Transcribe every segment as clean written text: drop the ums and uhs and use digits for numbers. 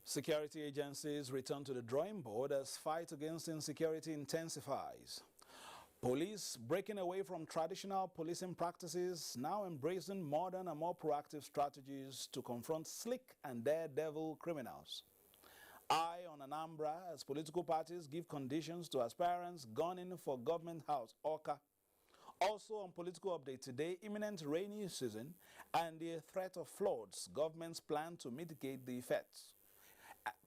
Security agencies return to the drawing board as fight against insecurity intensifies. Police breaking away from traditional policing practices, now embracing modern and more proactive strategies to confront slick and daredevil criminals. Eye on Anambra as political parties give conditions to aspirants gunning for government house, Oka. Also on political update today, imminent rainy season and the threat of floods, government's plan to mitigate the effects.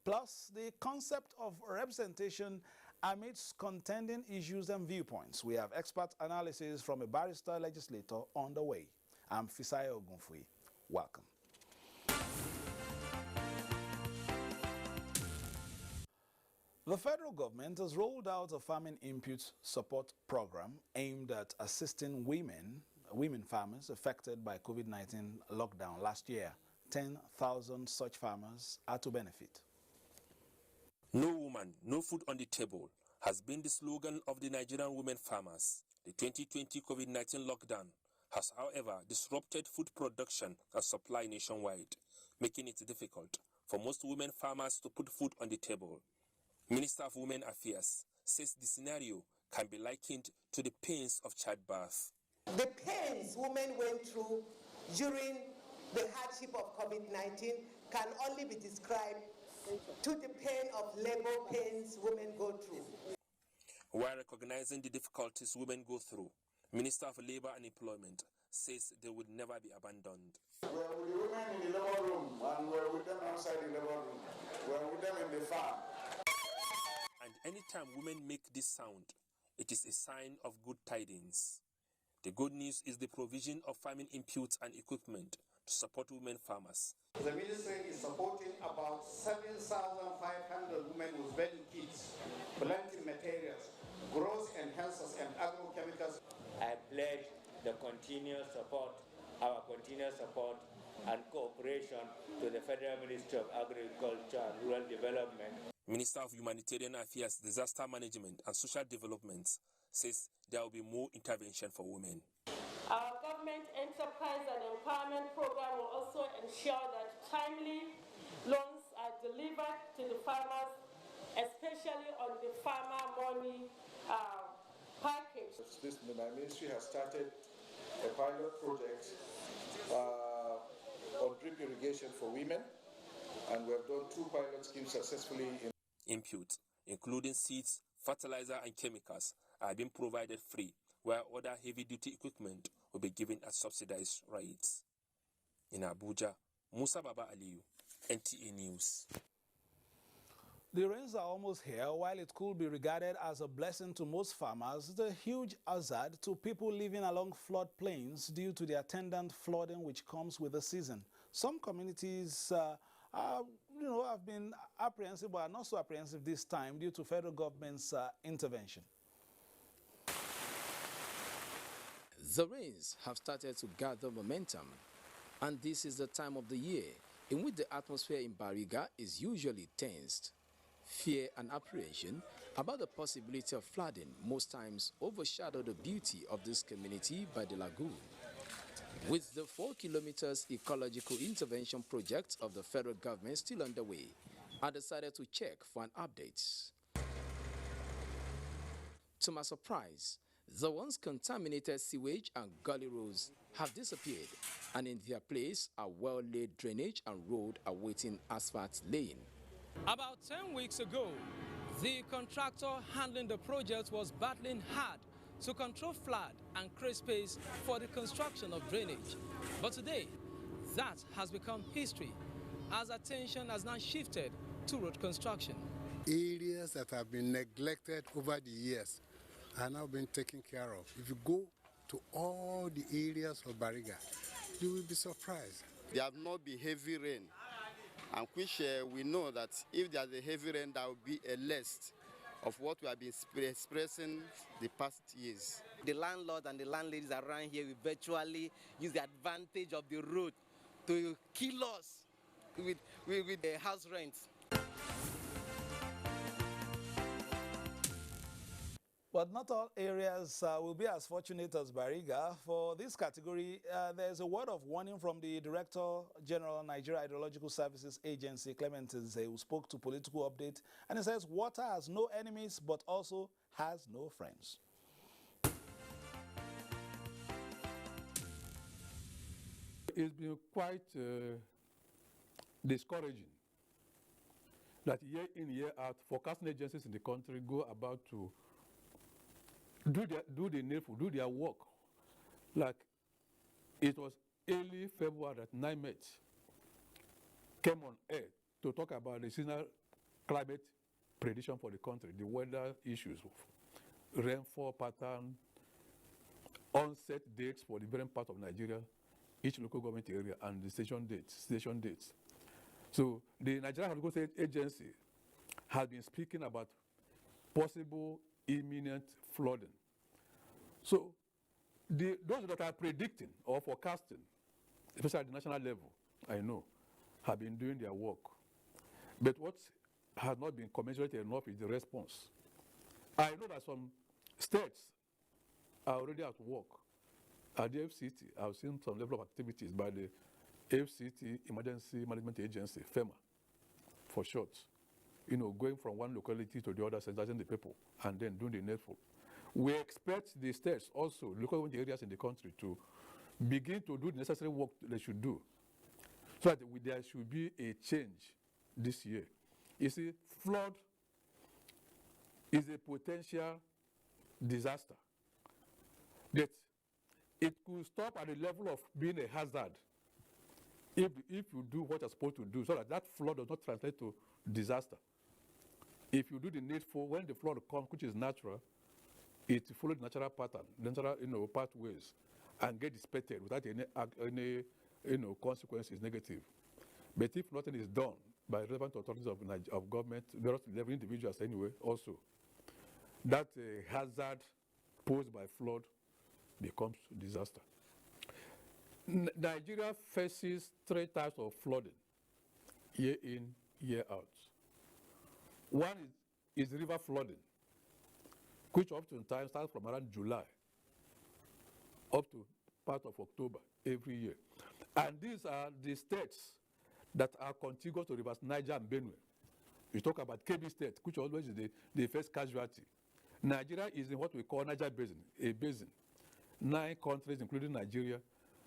Plus, the concept of representation amidst contending issues and viewpoints. We have expert analysis from a barrister legislator on the way. I'm Fisayo Ogunfui. Welcome. The federal government has rolled out a farming input support program aimed at assisting women farmers affected by COVID-19 lockdown last year. 10,000 such farmers are to benefit. No woman, no food on the table has been the slogan of the Nigerian women farmers. The 2020 COVID-19 lockdown has, however, disrupted food production and supply nationwide, making it difficult for most women farmers to put food on the table. Minister of Women Affairs says the scenario can be likened to the pains of childbirth. The pains women went through during the hardship of COVID-19 can only be described to the pain of labor pains women go through. While recognizing the difficulties women go through, Minister of Labor and Employment says they would never be abandoned. We're with the women in the labor room and we're with them outside the labor room. We're with them in the farm. And anytime women make this sound, it is a sign of good tidings. The good news is the provision of farming inputs and equipment to support women farmers. The ministry is supporting about 7,500 women with value kits, planting materials, growth enhancers and agrochemicals. I pledge the continuous support, our continuous support and cooperation to the Federal Ministry of Agriculture and Rural Development. Minister of Humanitarian Affairs, Disaster Management and Social Development says there will be more intervention for women. Our government enterprise and empowerment program will also ensure that timely loans are delivered to the farmers, especially on the farmer money package. My ministry has started a pilot project on drip irrigation for women, and we have done 2 pilot schemes successfully. Inputs, including seeds, fertilizer and chemicals, are being provided free, while other heavy-duty equipment will be given at subsidized rates. In Abuja, Musa Baba Aliyu, NTA News. The rains are almost here. While it could be regarded as a blessing to most farmers, it's a huge hazard to people living along floodplains due to the attendant flooding which comes with the season. Some communities have been apprehensive, but are not so apprehensive this time due to federal government's intervention. The rains have started to gather momentum, and this is the time of the year in which the atmosphere in Bariga is usually tensed. Fear and apprehension about the possibility of flooding most times overshadow the beauty of this community by the lagoon. With the 4 kilometers ecological intervention project of the federal government still underway, I decided to check for an update. To my surprise, the once contaminated sewage and gully roads have disappeared, and in their place are well-laid drainage and road awaiting asphalt laying. About 10 weeks ago, the contractor handling the project was battling hard to control flood and create space for the construction of drainage. But today, that has become history, as attention has now shifted to road construction. Areas that have been neglected over the years are now being taken care of. If you go to all the areas of Bariga, you will be surprised. There have not been heavy rain, and which we know that if there's a heavy rain, there will be a list of what we have been expressing the past years. The landlords and the landladies around here will virtually use the advantage of the road to kill us with the house rents. But not all areas will be as fortunate as Bariga. For this category, there's a word of warning from the Director General Nigeria Hydrological Services Agency, Clement Nze, who spoke to Political Update, and he says water has no enemies but also has no friends. It's been quite discouraging that year in, year out, forecasting agencies in the country go about to do the needful, do their work. Like it was early February that NIMET came on air to talk about the seasonal climate prediction for the country, the weather issues, rainfall pattern, onset dates for the different part of Nigeria, each local government area, and the station dates. So the Nigerian Hydrological Agency has been speaking about possible imminent flooding. So those that are predicting or forecasting, especially at the national level, I know, have been doing their work. But what has not been commensurate enough is the response. I know that some states are already at work. At the FCT, I've seen some level of activities by the FCT Emergency Management Agency, FEMA, for short. You know, going from one locality to the other, sensitizing the people, and then doing the needful. We expect the states also, local areas in the country, to begin to do the necessary work they should do, so that there should be a change this year. You see, flood is a potential disaster that it could stop at the level of being a hazard if you do what you're supposed to do, so that that flood does not translate to disaster. If you do the needful, when the flood comes, which is natural, it follows the natural pattern, natural pathways, and get dissipated without any consequences negative. But if nothing is done by relevant authorities of government, various level individuals anyway, also, that hazard posed by flood becomes disaster. Nigeria faces 3 types of flooding, year in, year out. One is river flooding, which oftentimes starts from around July up to part of October every year. And these are the states that are contiguous to rivers Niger and Benue. You talk about Kebbi State, which always is the first casualty. Nigeria is in what we call Niger Basin, a basin. 9 countries, including Nigeria.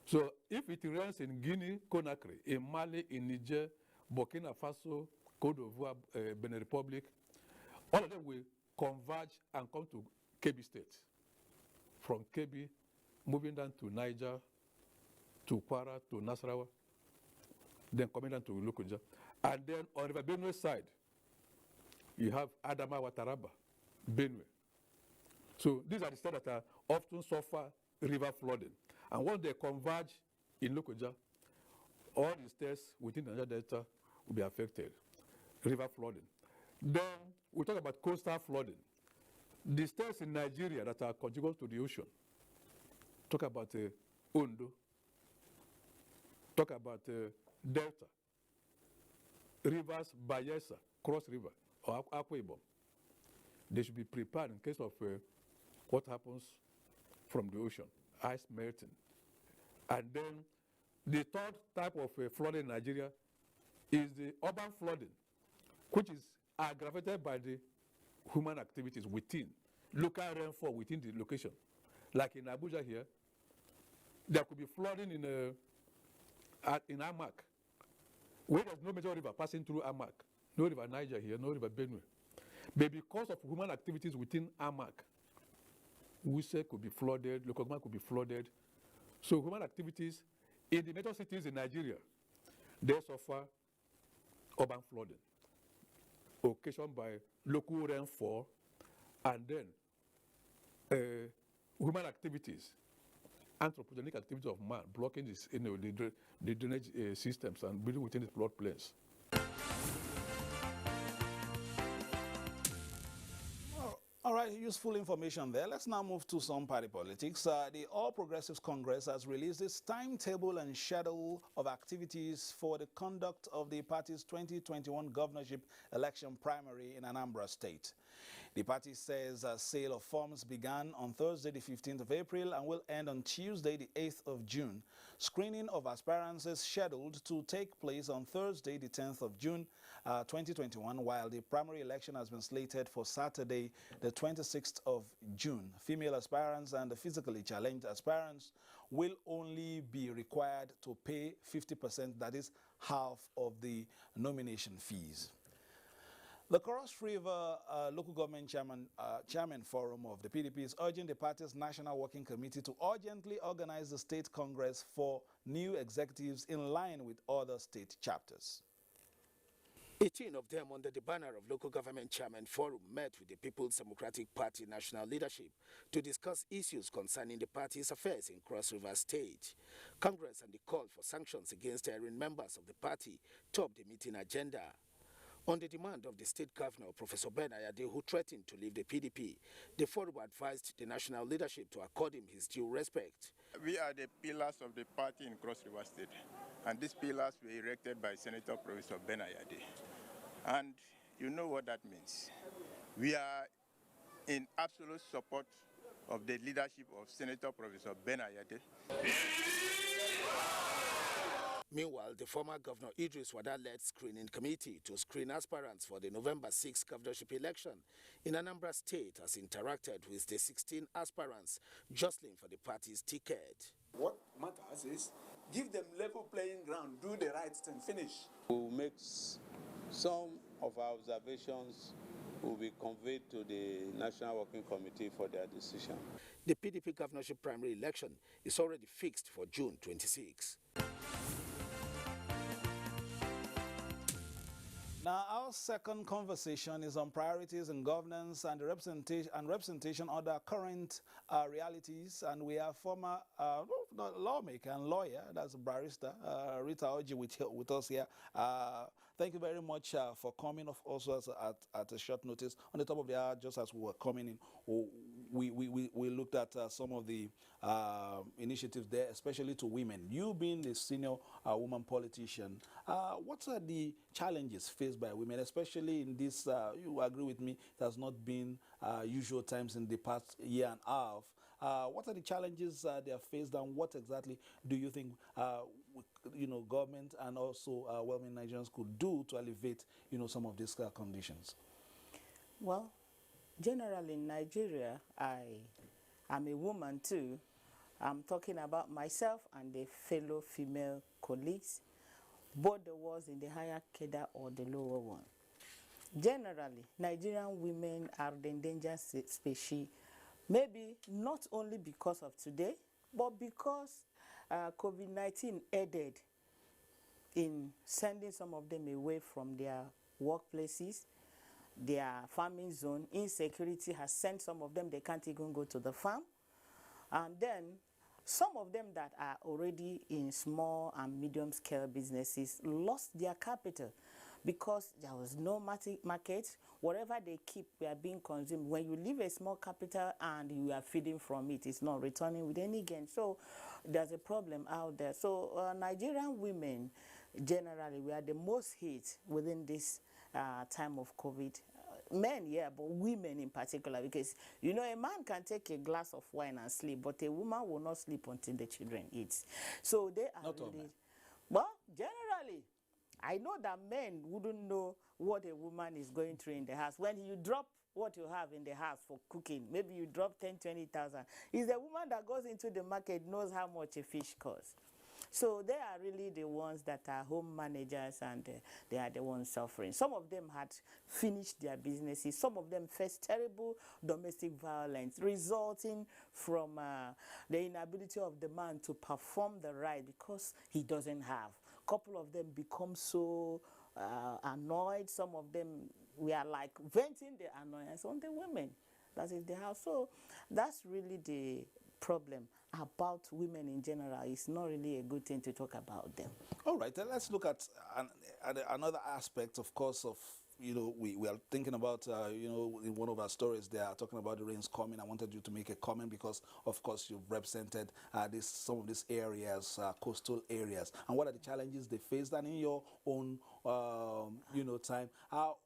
So if it rains in Guinea, Conakry, in Mali, in Niger, Burkina Faso, Côte d'Ivoire, Benin Republic, all of them will converge and come to Kebbi State. From Kebbi, moving down to Niger, to Kwara, to Nasarawa, then coming down to Lokoja. And then on the Benue side, you have Adamawa, Taraba, Benue. So these are the states that are often suffer river flooding. And once they converge in Lokoja, all the states within the Niger Delta will be affected. River flooding. Then we talk about coastal flooding. The states in Nigeria that are contiguous to the ocean, talk about Ondo, talk about Delta, rivers, Bayelsa, Cross River, or Akwa Ibom. They should be prepared in case of what happens from the ocean, ice melting. And then the 3rd type of flooding in Nigeria is the urban flooding, which is aggravated by the human activities within, local rainfall within the location. Like in Abuja here, there could be flooding in Amak, where there's no major river passing through Amak. No river Niger here, no river Benue. But because of human activities within Amak, Wuse could be flooded, local government could be flooded. So human activities in the major cities in Nigeria, they suffer urban flooding, occasioned by local rainfall, and then human activities, anthropogenic activities of man, blocking this, the drainage systems and building within the floodplains. All right, useful information there. Let's now move to some party politics. The All Progressives Congress has released its timetable and schedule of activities for the conduct of the party's 2021 governorship election primary in Anambra State. The party says a sale of forms began on Thursday, the 15th of April, and will end on Tuesday, the 8th of June. Screening of aspirants is scheduled to take place on Thursday, the 10th of June, 2021, while the primary election has been slated for Saturday, the 26th of June. Female aspirants and the physically challenged aspirants will only be required to pay 50%, that is half of the nomination fees. The Cross River Local Government Chairman Forum of the PDP is urging the party's National Working Committee to urgently organize the State Congress for new executives in line with other state chapters. 18 of them under the banner of Local Government Chairman Forum met with the People's Democratic Party national leadership to discuss issues concerning the party's affairs in Cross River State. Congress and the call for sanctions against erring members of the party topped the meeting agenda. On the demand of the state governor, Professor Ben Ayade, who threatened to leave the PDP, the forum advised the national leadership to accord him his due respect. We are the pillars of the party in Cross River State, and these pillars were erected by Senator Professor Ben Ayade. And you know what that means. We are in absolute support of the leadership of Senator Professor Ben Ayade. Meanwhile, the former Governor Idris Wada led screening committee to screen aspirants for the November 6 governorship election in Anambra State has interacted with the 16 aspirants jostling for the party's ticket. What matters is give them level playing ground, do the right thing, finish. We'll make some of our observations will be conveyed to the National Working Committee for their decision. The PDP governorship primary election is already fixed for June 26. Now, our second conversation is on priorities in governance and the representation under current realities. And we have former lawmaker and lawyer, that's a barrister, Rita Oji with us here. Thank you very much for coming also at a short notice. On the top of the hour, just as we were coming in, we looked at some of the initiatives there, especially to women. You being the senior woman politician, what are the challenges faced by women, especially in this, you agree with me, it has not been usual times in the past year and a half. What are the challenges they have faced, and what exactly do you think government and also well-meaning Nigerians could do to alleviate some of these conditions? Well, generally in Nigeria, I'm a woman too. I'm talking about myself and the fellow female colleagues, both the ones in the higher cadre or the lower one. Generally, Nigerian women are the endangered species, maybe not only because of today, but because COVID-19 aided in sending some of them away from their workplaces, their farming zone. Insecurity has sent some of them, they can't even go to the farm. And then some of them that are already in small and medium scale businesses lost their capital because there was no market. Whatever they keep, they are being consumed. When you leave a small capital and you are feeding from it, it's not returning with any gain. So there's a problem out there. So Nigerian women, generally, we are the most hit within this time of COVID. Men, yeah, but women in particular, because, a man can take a glass of wine and sleep, but a woman will not sleep until the children eat. So they are not really... Well, generally, I know that men wouldn't know what a woman is going through in the house. When you drop what you have in the house for cooking, maybe you drop 10, 20,000. It's the woman that goes into the market knows how much a fish costs. So they are really the ones that are home managers, and they are the ones suffering. Some of them had finished their businesses. Some of them faced terrible domestic violence resulting from the inability of the man to perform the right because he doesn't have. A couple of them become so annoyed. Some of them, we are like venting their annoyance on the women. That is the house. So that's really the problem about women in general. It's not really a good thing to talk about them. All right, then let's look at another aspect, of course, of we are thinking about, in one of our stories, they are talking about the rains coming. I wanted you to make a comment because, of course, you've represented some of these areas, coastal areas. And what are the challenges they faced? And in your own, time, how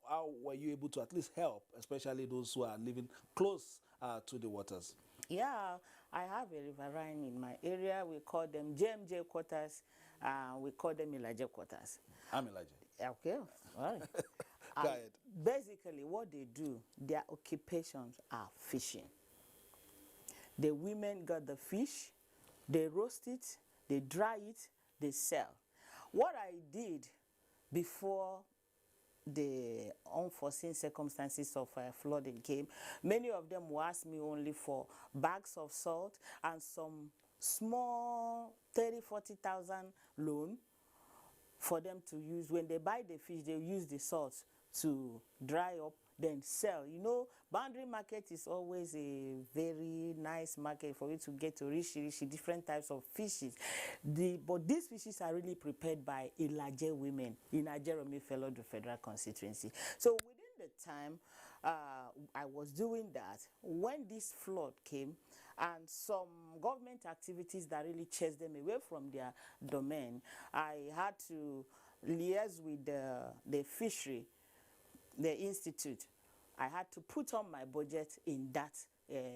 were you able to at least help, especially those who are living close to the waters? Yeah, I have a riverine in my area. We call them JMJ quarters. We call them Ilaje quarters. I'm Ilaje. Okay, all right. Go ahead. Basically, what they do, their occupations are fishing. The women got the fish, they roast it, they dry it, they sell. What I did before the unforeseen circumstances of flooding came, many of them will ask me only for bags of salt and some small 30,000-40,000 loan for them to use. When they buy the fish, they use the salt to dry up, then sell. Boundary market is always a very nice market for you to get to reach different types of fishes. But these fishes are really prepared by Ilaje women in Nigerian fellow the federal constituency. So within the time I was doing that, when this flood came and some government activities that really chased them away from their domain, I had to liaise with the fishery, the institute. I had to put on my budget in that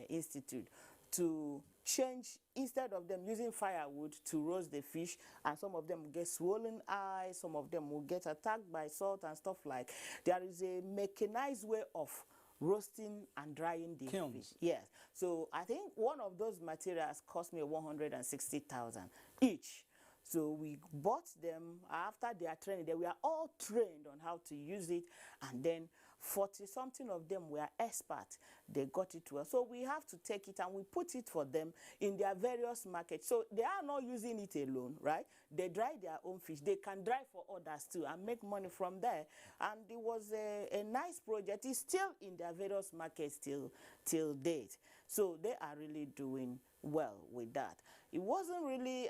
institute to change, instead of them using firewood to roast the fish, and some of them will get swollen eyes, some of them will get attacked by salt and stuff like. There is a mechanized way of roasting and drying the fish. Yes. So I think one of those materials cost me 160,000 each. So we bought them after their training. They were all trained on how to use it, and then 40-something of them were experts. They got it well. So we have to take it and we put it for them in their various markets. So they are not using it alone, right? They dry their own fish. They can dry for others too and make money from there. And it was a nice project. It's still in their various markets till date. So they are really doing well with that. It wasn't really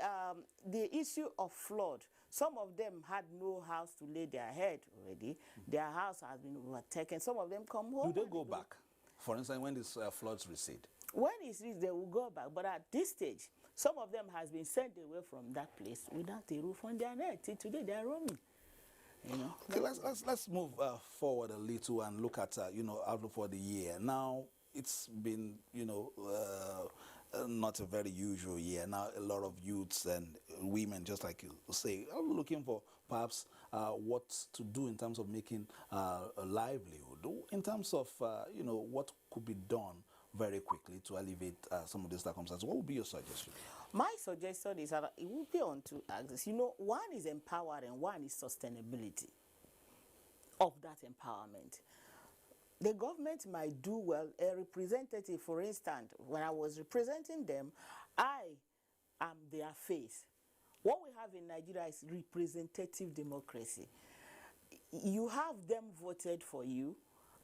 the issue of flood. Some of them had no house to lay their head already. Their house has been overtaken. Some of them come home. Do they go back? For instance, when these floods recede? When it's reached, they will go back. But at this stage, some of them has been sent away from that place without a roof on their head. Till today, they are roaming. Okay, let's move forward a little and look at outlook for the year. Now, it's been not a very usual year. Now a lot of youths and women, just like you say, are looking for perhaps what to do in terms of making a livelihood, in terms of what could be done very quickly to alleviate some of these circumstances. What would be your suggestion? My suggestion is that it will be on two axes. One is empowering, one is sustainability of that empowerment. The government might do well. A representative, for instance, when I was representing them, I am their face. What we have in Nigeria is representative democracy. You have them voted for you,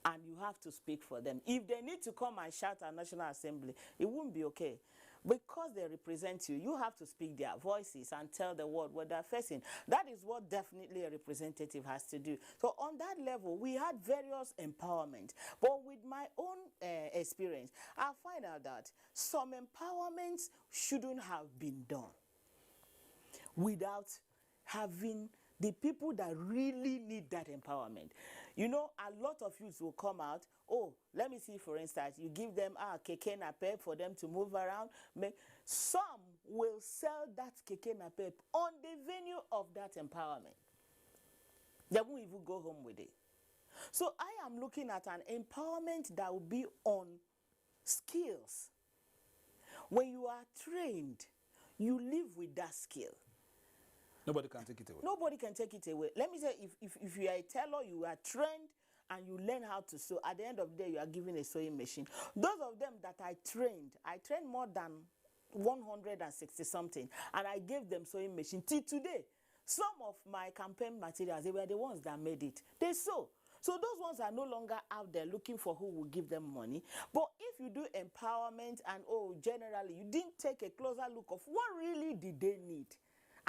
and you have to speak for them. If they need to come and shout at National Assembly, it won't be okay. Because they represent you, you have to speak their voices and tell the world what they're facing. That is what definitely a representative has to do. So on that level, we had various empowerment. But with my own experience, I find out that some empowerments shouldn't have been done without having the people that really need that empowerment. A lot of youths will come out. Oh, let me see, for instance, you give them keke napep for them to move around. Some will sell that keke napep on the venue of that empowerment. They won't even go home with it. So I am looking at an empowerment that will be on skills. When you are trained, you live with that skill. Nobody can take it away. Nobody can take it away. Let me say, if you are a tailor, you are trained and you learn how to sew. At the end of the day, you are given a sewing machine. Those of them that I trained more than 160 something, and I gave them sewing machine. Till today, some of my campaign materials, they were the ones that made it. They sew. So those ones are no longer out there looking for who will give them money. But if you do empowerment and, generally, you didn't take a closer look of what really did they need,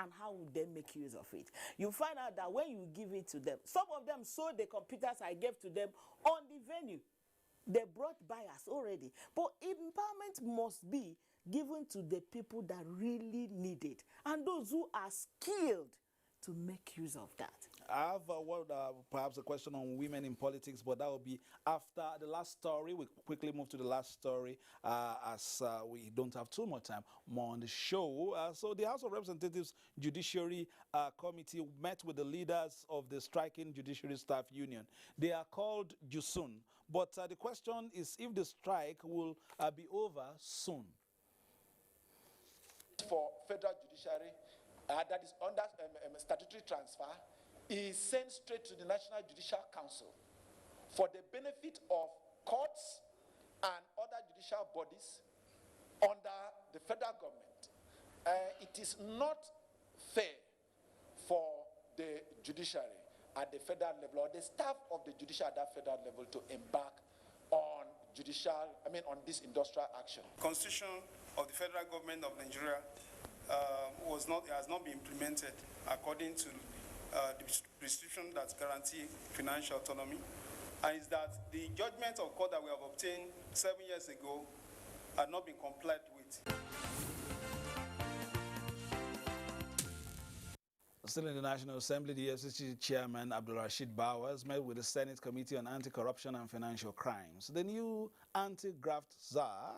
and how would they make use of it? You find out that when you give it to them, some of them sold the computers I gave to them on the venue. They brought buyers already. But empowerment must be given to the people that really need it and those who are skilled to make use of that. I have perhaps a question on women in politics, but that will be after the last story. We quickly move to the last story as we don't have too much time more on the show. So the House of Representatives Judiciary Committee met with the leaders of the striking Judiciary Staff Union. They are called JUSUN, but the question is if the strike will be over soon. For federal judiciary that is under statutory transfer is sent straight to the National Judicial Council for the benefit of courts and other judicial bodies under the federal government. It is not fair for the judiciary at the federal level or the staff of the judiciary at that federal level to embark on on this industrial action. Constitution of the federal government of Nigeria has not been implemented according to the restriction that guarantee financial autonomy, and is that the judgment of court that we have obtained 7 years ago had not been complied with. Still in the National Assembly, the FCC Chairman Abdulrashid Bowers met with the Senate Committee on Anti-Corruption and Financial Crimes. The new anti-graft czar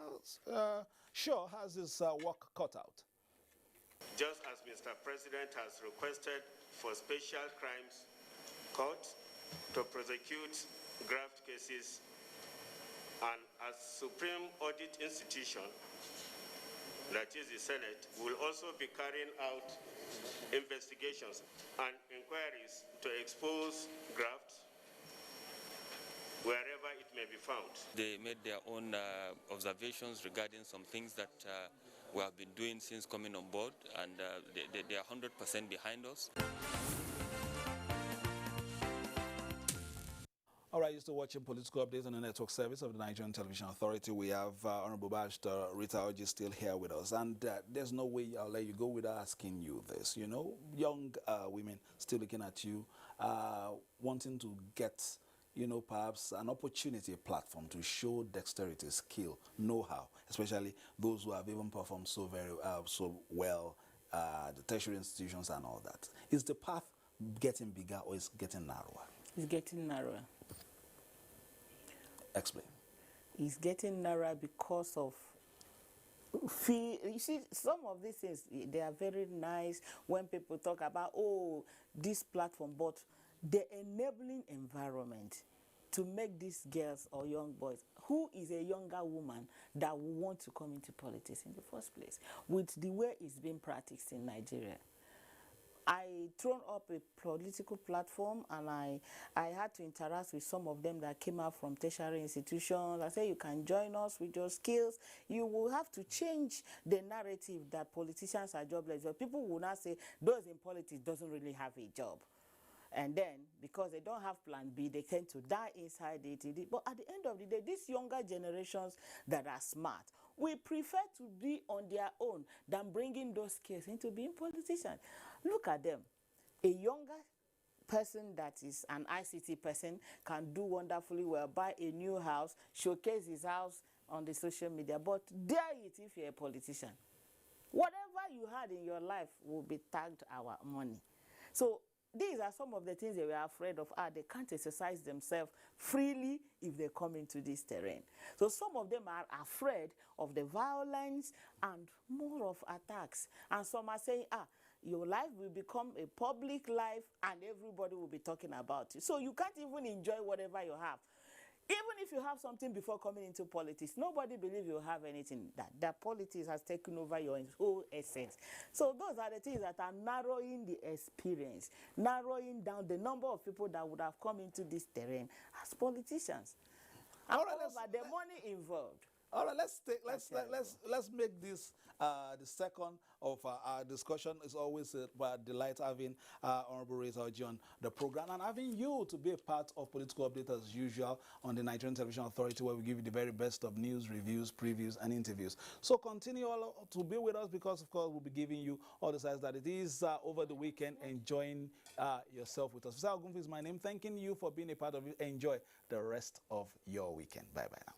sure has his work cut out. Just as Mr. President has requested for Special Crimes Court to prosecute graft cases, and as Supreme Audit Institution, that is the Senate, will also be carrying out investigations and inquiries to expose graft wherever it may be found. They made their own observations regarding some things that we have been doing since coming on board, and they are 100% behind us. All right, you're still watching Political Updates on the network service of the Nigerian Television Authority. We have Honorable Barrister Rita Oji still here with us, and there's no way I'll let you go without asking you this. You know, young women still looking at you, wanting to get, you know, perhaps an opportunity, a platform to show dexterity, skill, know-how, especially those who have even performed so well, the tertiary institutions and all that. Is the path getting bigger or is it getting narrower? It's getting narrower. Explain. It's getting narrower because of you see, some of these things, they are very nice when people talk about, oh, this platform, but the enabling environment to make these girls or young boys, who is a younger woman that will want to come into politics in the first place, with the way it's being practiced in Nigeria. I thrown up a political platform, and I had to interact with some of them that came out from tertiary institutions. I said, you can join us with your skills. You will have to change the narrative that politicians are jobless. But people will not say those in politics doesn't really have a job. And then, because they don't have plan B, they tend to die inside it. But at the end of the day, these younger generations that are smart, we prefer to be on their own than bringing those skills into being politicians. Look at them. A younger person that is an ICT person can do wonderfully well, buy a new house, showcase his house on the social media, but dare it if you're a politician. Whatever you had in your life will be tagged our money. So these are some of the things they were afraid of. They can't exercise themselves freely if they come into this terrain. So some of them are afraid of the violence and more of attacks. And some are saying, your life will become a public life and everybody will be talking about it. So you can't even enjoy whatever you have. Even if you have something before coming into politics, nobody believes you have anything. That politics has taken over your whole essence. So those are the things that are narrowing the experience, narrowing down the number of people that would have come into this terrain as politicians. And moreover, the money involved. All right, let's make this the second of our discussion. Is always a delight having Honorable Reza Oji on the program and having you to be a part of Political Update as usual on the Nigerian Television Authority, where we give you the very best of news, reviews, previews, and interviews. So continue to be with us because, of course, we'll be giving you all the sides that it is over the weekend. Enjoying yourself with us. Mr. Ogunfi is my name. Thanking you for being a part of it. Enjoy the rest of your weekend. Bye-bye now.